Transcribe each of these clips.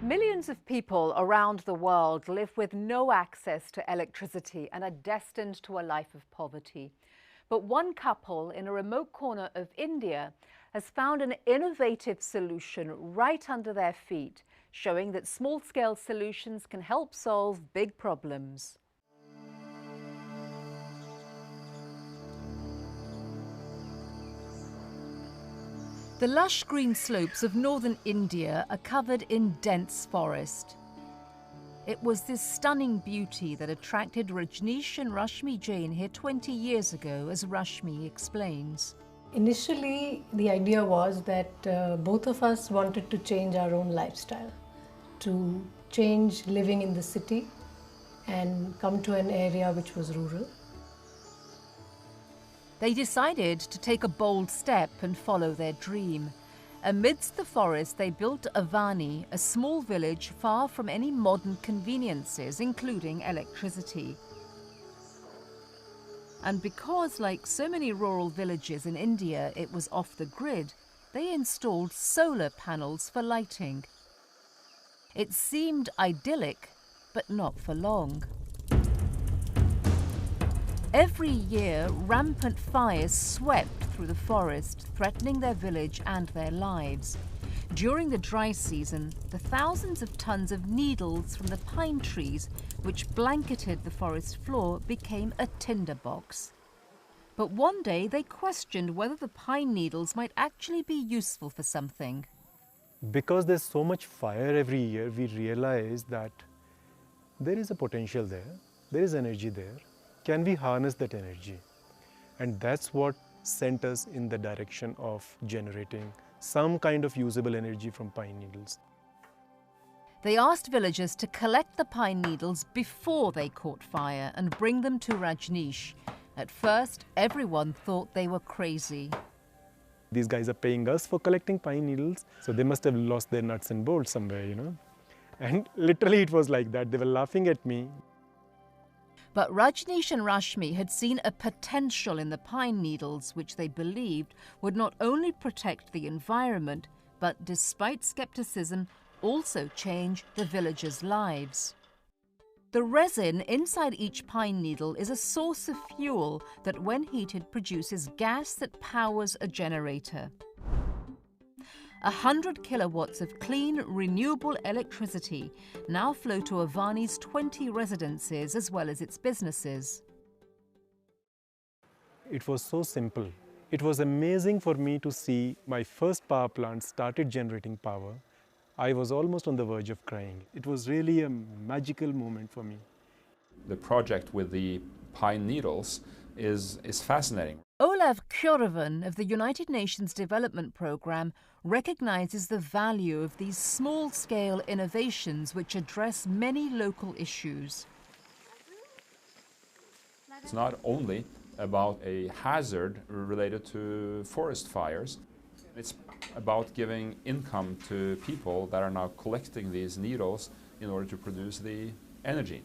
Millions of people around the world live with no access to electricity and are destined to a life of poverty. But one couple in a remote corner of India has found an innovative solution right under their feet, showing that small-scale solutions can help solve big problems. The lush green slopes of northern India are covered in dense forest. It was this stunning beauty that attracted Rajneesh and Rashmi Jain here 20 years ago, as Rashmi explains. Initially, the idea was that both of us wanted to change our own lifestyle, to change living in the city and come to an area which was rural. They decided to take a bold step and follow their dream. Amidst the forest, they built Avani, a small village far from any modern conveniences, including electricity. And because, like so many rural villages in India, it was off the grid, they installed solar panels for lighting. It seemed idyllic, but not for long. Every year, rampant fires swept through the forest, threatening their village and their lives. During the dry season, the thousands of tons of needles from the pine trees, which blanketed the forest floor, became a tinderbox. But one day they questioned whether the pine needles might actually be useful for something. Because there's so much fire every year, we realize that there is a potential there is energy there. Can we harness that energy? And that's what sent us in the direction of generating some kind of usable energy from pine needles. They asked villagers to collect the pine needles before they caught fire and bring them to Rajneesh. At first, everyone thought they were crazy. These guys are paying us for collecting pine needles, so they must have lost their nuts and bolts somewhere, And literally it was like that. They were laughing at me. But Rajneesh and Rashmi had seen a potential in the pine needles, which they believed would not only protect the environment, but despite skepticism, also change the villagers' lives. The resin inside each pine needle is a source of fuel that, when heated, produces gas that powers a generator. 100 kilowatts of clean, renewable electricity now flow to Avani's 20 residences as well as its businesses. It was so simple. It was amazing for me to see my first power plant started generating power. I was almost on the verge of crying. It was really a magical moment for me. The project with the pine needles is fascinating. Olav Kjorovan of the United Nations Development Programme recognizes the value of these small-scale innovations which address many local issues. It's not only about a hazard related to forest fires. It's about giving income to people that are now collecting these needles in order to produce the energy.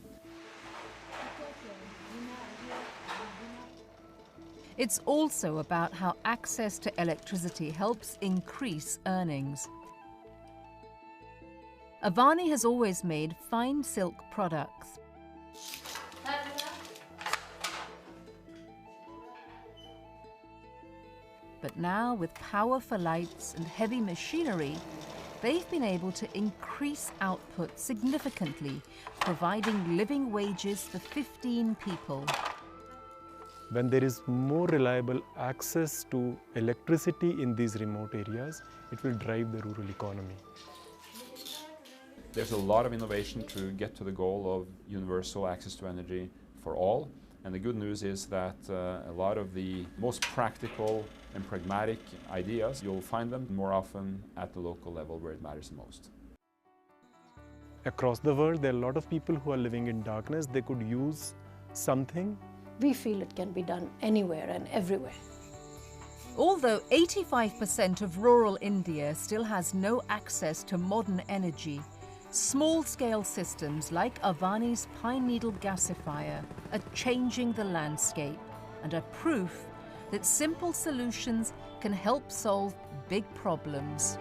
It's also about how access to electricity helps increase earnings. Avani has always made fine silk products. But now, with power for lights and heavy machinery, they've been able to increase output significantly, providing living wages for 15 people. When there is more reliable access to electricity in these remote areas, it will drive the rural economy. There's a lot of innovation to get to the goal of universal access to energy for all. And the good news is that a lot of the most practical and pragmatic ideas, you'll find them more often at the local level where it matters the most. Across the world, there are a lot of people who are living in darkness. They could use something. We feel it can be done anywhere and everywhere. Although 85% of rural India still has no access to modern energy, small-scale systems like Avani's pine needle gasifier are changing the landscape and are proof that simple solutions can help solve big problems.